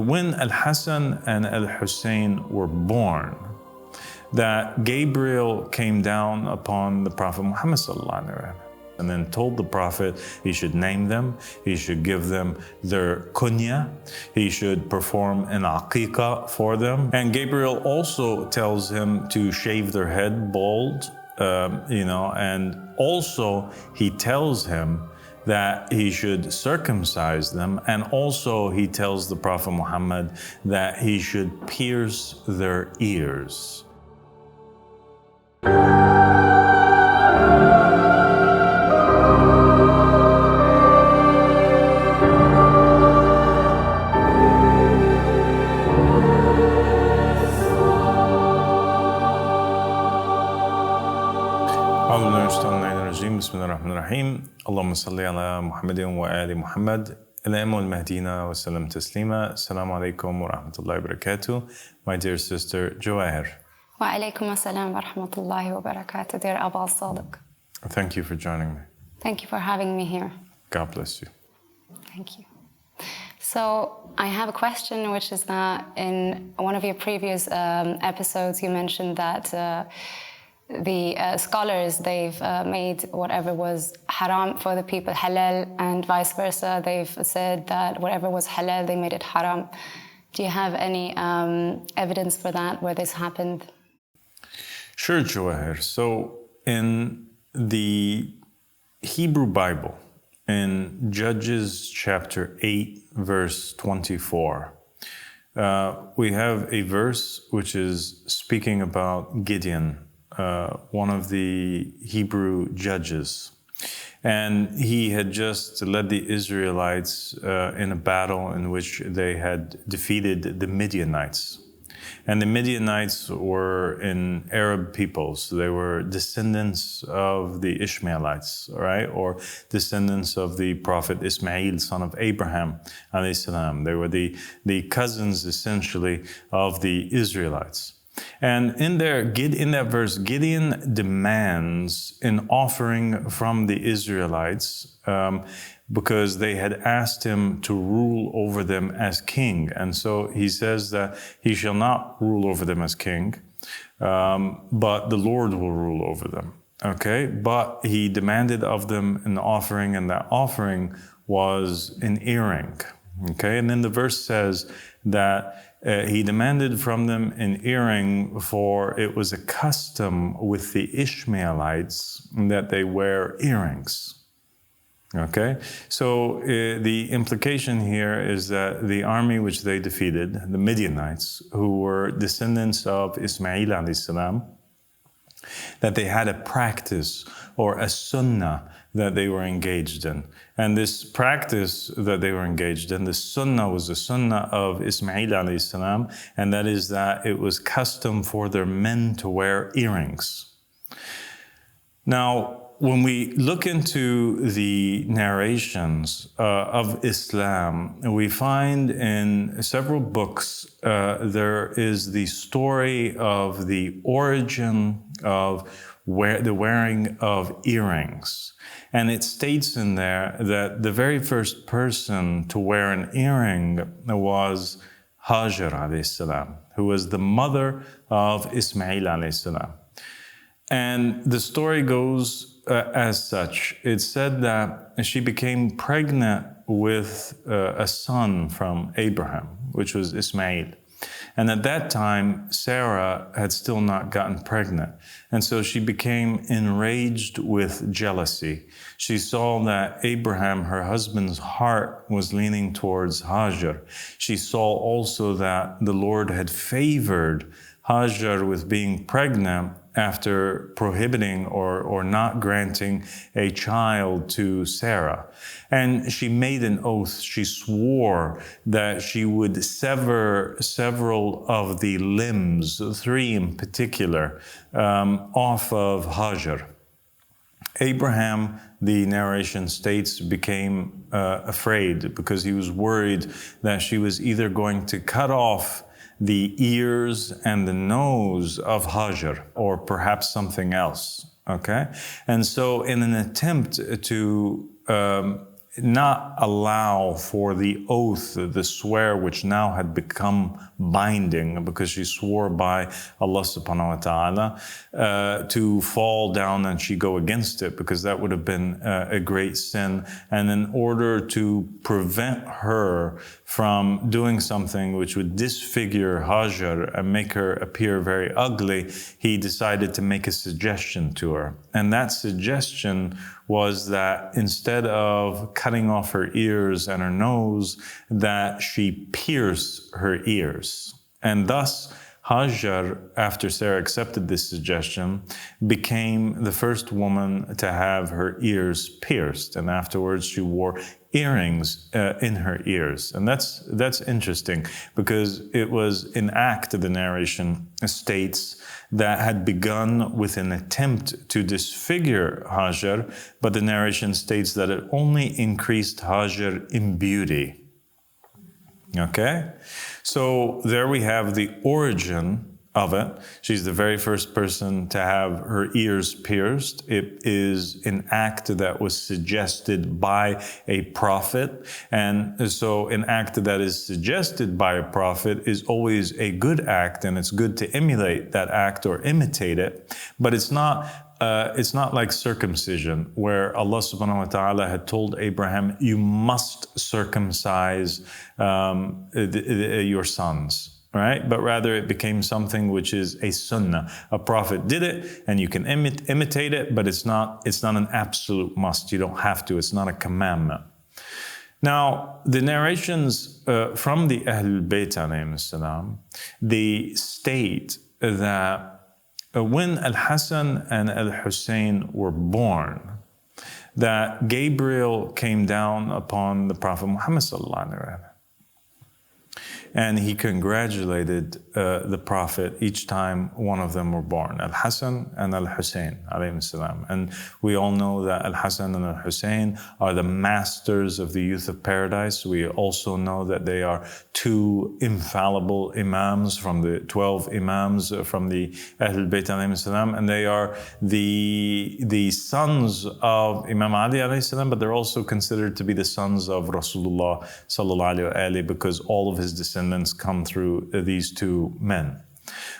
when Al-Hassan and Al-Hussein were born, that Gabriel came down upon the Prophet Mohammed and then told the Prophet he should name them, he should give them their kunya, he should perform an aqiqah for them. And Gabriel also tells him to shave their head bald, and also he tells him that he should circumcise them, and also he tells the Prophet Muhammad that he should pierce their ears. بسم الله الرحمن الرحيم اللهم صل على محمد وآل محمد الأئمة المهديين وسلم تسليما. Assalamu alaikum wa rahmatullahi wa barakatuh. My dear sister Jawahir. Wa alaikum assalam wa rahmatullahi wa barakatuh, dear Aba Al-Sadiq. Thank you for joining me. Thank you for having me here. God bless you. Thank you. So I have a question, which is that in one of your previous episodes you mentioned that the scholars, they've made whatever was haram for the people halal, and vice versa. They've said that whatever was halal, they made it haram. Do you have any evidence for that, where this happened? Sure, Jawahir. So in the Hebrew Bible, in Judges chapter 8, verse 24, we have a verse which is speaking about Gideon, one of the Hebrew judges. And he had just led the Israelites in a battle in which they had defeated the Midianites. And the Midianites were an Arab people, so they were descendants of the Ishmaelites, right? Or descendants of the Prophet Ismail, son of Abraham, alayhi salam. They were the cousins, essentially, of the Israelites. And in that verse, Gideon demands an offering from the Israelites because they had asked him to rule over them as king. And so he says that he shall not rule over them as king, but the Lord will rule over them. Okay? But he demanded of them an offering, and that offering was an earring. Okay? And then the verse says that he demanded from them an earring, for it was a custom with the Ishmaelites that they wear earrings. Okay? So the implication here is that the army which they defeated, the Midianites, who were descendants of Ismail alayhi salam, that they had a practice or a sunnah that they were engaged in. And this practice that they were engaged in, the sunnah, was the sunnah of Ismail alayhi salam, and that is that it was custom for their men to wear earrings. Now, when we look into the narrations of Islam, we find in several books there is the story of the origin of the wearing of earrings. And it states in there that the very first person to wear an earring was Hajar alayhi salam, who was the mother of Ismail alayhi salam. And the story goes as such. It's said that she became pregnant with a son from Abraham, which was Ismail. And at that time, Sarah had still not gotten pregnant. And so she became enraged with jealousy. She saw that Abraham, her husband's heart, was leaning towards Hajar. She saw also that the Lord had favored Hajar with being pregnant after prohibiting or not granting a child to Sarah. And she made an oath. She swore that she would sever several of the limbs, 3 in particular, off of Hajar. Abraham, the narration states, became afraid because he was worried that she was either going to cut off the ears and the nose of Hajar, or perhaps something else, okay? And so in an attempt to not allow for the oath, the swear, which now had become binding because she swore by Allah subhanahu wa ta'ala, to fall down and she go against it, because that would have been a great sin. And in order to prevent her from doing something which would disfigure Hajar and make her appear very ugly, he decided to make a suggestion to her. And that suggestion was that instead of cutting off her ears and her nose, that she pierce her ears. And thus, Hajar, after Sarah accepted this suggestion, became the first woman to have her ears pierced. And afterwards, she wore earrings in her ears. And that's interesting, because it was an act, the narration states, that had begun with an attempt to disfigure Hajar, but the narration states that it only increased Hajar in beauty. Okay? So there we have the origin of it. She's the very first person to have her ears pierced. It is an act that was suggested by a prophet. And so an act that is suggested by a prophet is always a good act, and it's good to emulate that act or imitate it. But it's not like circumcision, where Allah subhanahu wa ta'ala had told Abraham, you must circumcise your sons. Right? But rather it became something which is a sunnah. A prophet did it, and you can imitate it, but it's not an absolute must. You don't have to. It's not a commandment. Now, the narrations from the Ahlul Bayt alayhim salam, they state that when Al-Hasan and Al-Hussein were born, that Gabriel came down upon the Prophet Mohammed sallallahu alaihi wasallam. And he congratulated the Prophet each time one of them were born, Al-Hasan and Al-Hussein alayhim salam. And we all know that Al-Hasan and Al-Hussein are the masters of the youth of paradise. We also know that they are two infallible imams from the 12 imams from the Ahlul Bayt alayhim salam. And they are the sons of Imam Ali alayhi salam, but they're also considered to be the sons of Rasulullah sallallahu alayhi wa alihi, because all of his descendants come through these two men.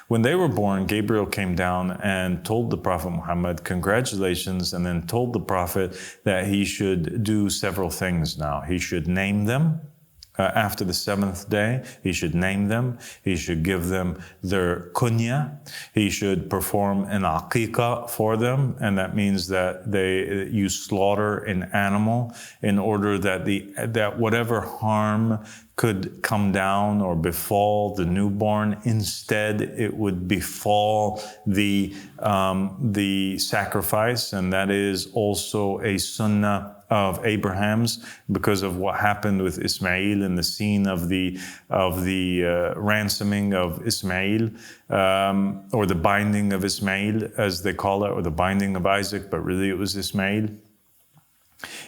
When they were born, Gabriel came down and told the Prophet Muhammad, congratulations, and then told the Prophet that he should do several things now. He should name them. After the seventh day, he should name them. He should give them their kunya. He should perform an aqiqah for them, and that means that you slaughter an animal in order that whatever harm could come down or befall the newborn, instead it would befall the sacrifice, and that is also a sunnah of Abraham's, because of what happened with Ismail and the scene of the ransoming of Ismail, or the binding of Ismail, as they call it, or the binding of Isaac, but really it was Ismail.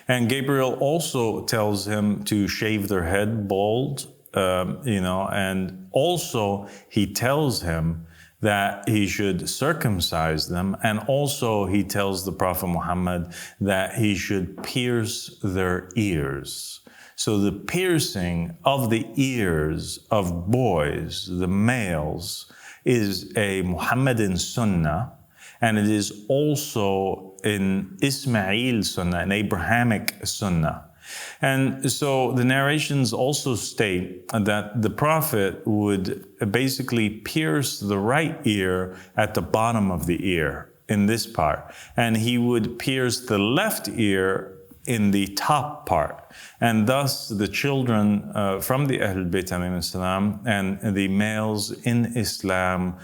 And Gabriel also tells him to shave their head bald, and also he tells him that he should circumcise them, and also he tells the Prophet Muhammad that he should pierce their ears. So the piercing of the ears of boys, the males, is a Muhammadan sunnah, and it is also an Ismail sunnah, an Abrahamic sunnah. And so the narrations also state that the Prophet would basically pierce the right ear at the bottom of the ear, in this part, and he would pierce the left ear in the top part. And thus the children from the Ahlul Bayt alayhim salam and the males in Islam,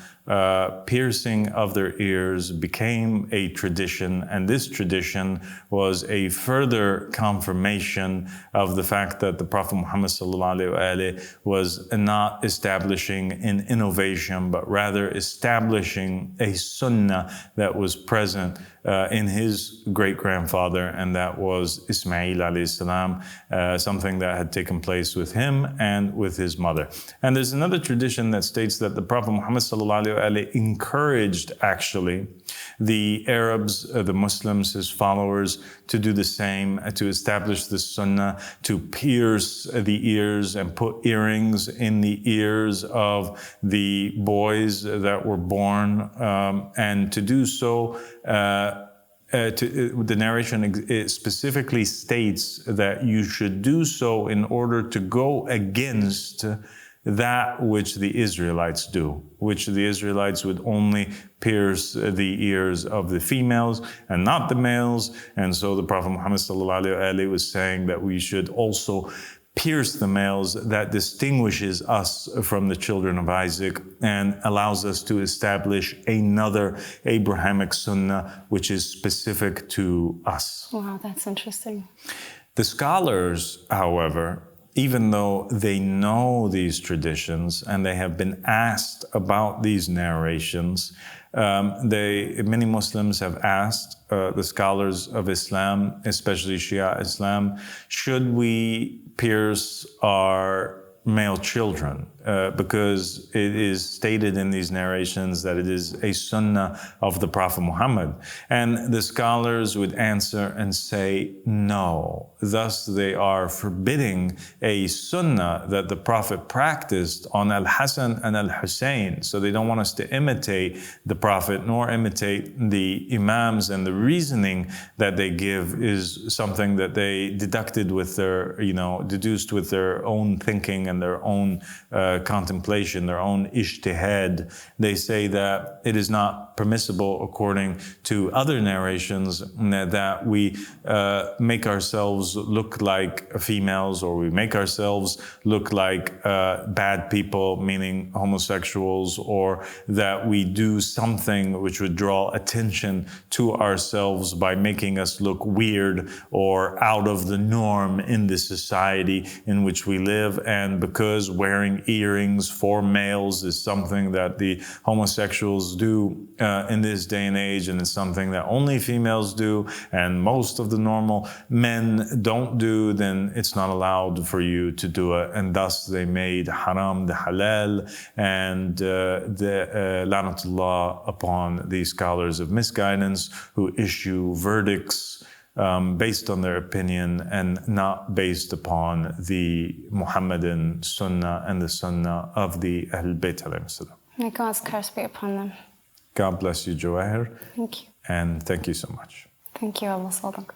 piercing of their ears became a tradition, and this tradition was a further confirmation of the fact that the Prophet Muhammad sallallahu alaihi wasallam was not establishing an innovation, but rather establishing a sunnah that was present in his great-grandfather, and that was Ismail alayhi salam, Islam, something that had taken place with him and with his mother. And there's another tradition that states that the Prophet Mohammed encouraged actually the Arabs, the Muslims, his followers, to do the same, to establish the Sunnah, to pierce the ears and put earrings in the ears of the boys that were born, and to do so. The narration specifically states that you should do so in order to go against that which the Israelites do, which the Israelites would only pierce the ears of the females and not the males. And so the Prophet Muhammad was saying that we should also pierce the males. That distinguishes us from the children of Isaac and allows us to establish another Abrahamic Sunnah, which is specific to us. Wow, that's interesting. The scholars, however, even though they know these traditions and they have been asked about these narrations, many Muslims have asked the scholars of Islam, especially Shia Islam, should we pierce our male children? Because it is stated in these narrations that it is a sunnah of the Prophet Muhammad. And the scholars would answer and say no. Thus, they are forbidding a sunnah that the Prophet practiced on Al-Hasan and Al-Hussein. So they don't want us to imitate the Prophet nor imitate the Imams, and the reasoning that they give is something that they deducted with their, deduced with their own thinking and their own contemplation, their own ijtihad. They say that it is not permissible according to other narrations that we make ourselves look like females, or we make ourselves look like bad people, meaning homosexuals, or that we do something which would draw attention to ourselves by making us look weird or out of the norm in the society in which we live. And because wearing earrings for males is something that the homosexuals do in this day and age, and it's something that only females do and most of the normal men don't do, then it's not allowed for you to do it. And thus they made haram the halal, and the lanatullah upon the scholars of misguidance who issue verdicts based on their opinion and not based upon the Muhammadan Sunnah and the Sunnah of the Ahl Bayt alayhim salam. May God's curse be upon them. God bless you, Jawahir. Thank you. And thank you so much. Thank you, Aba Al-Sadiq.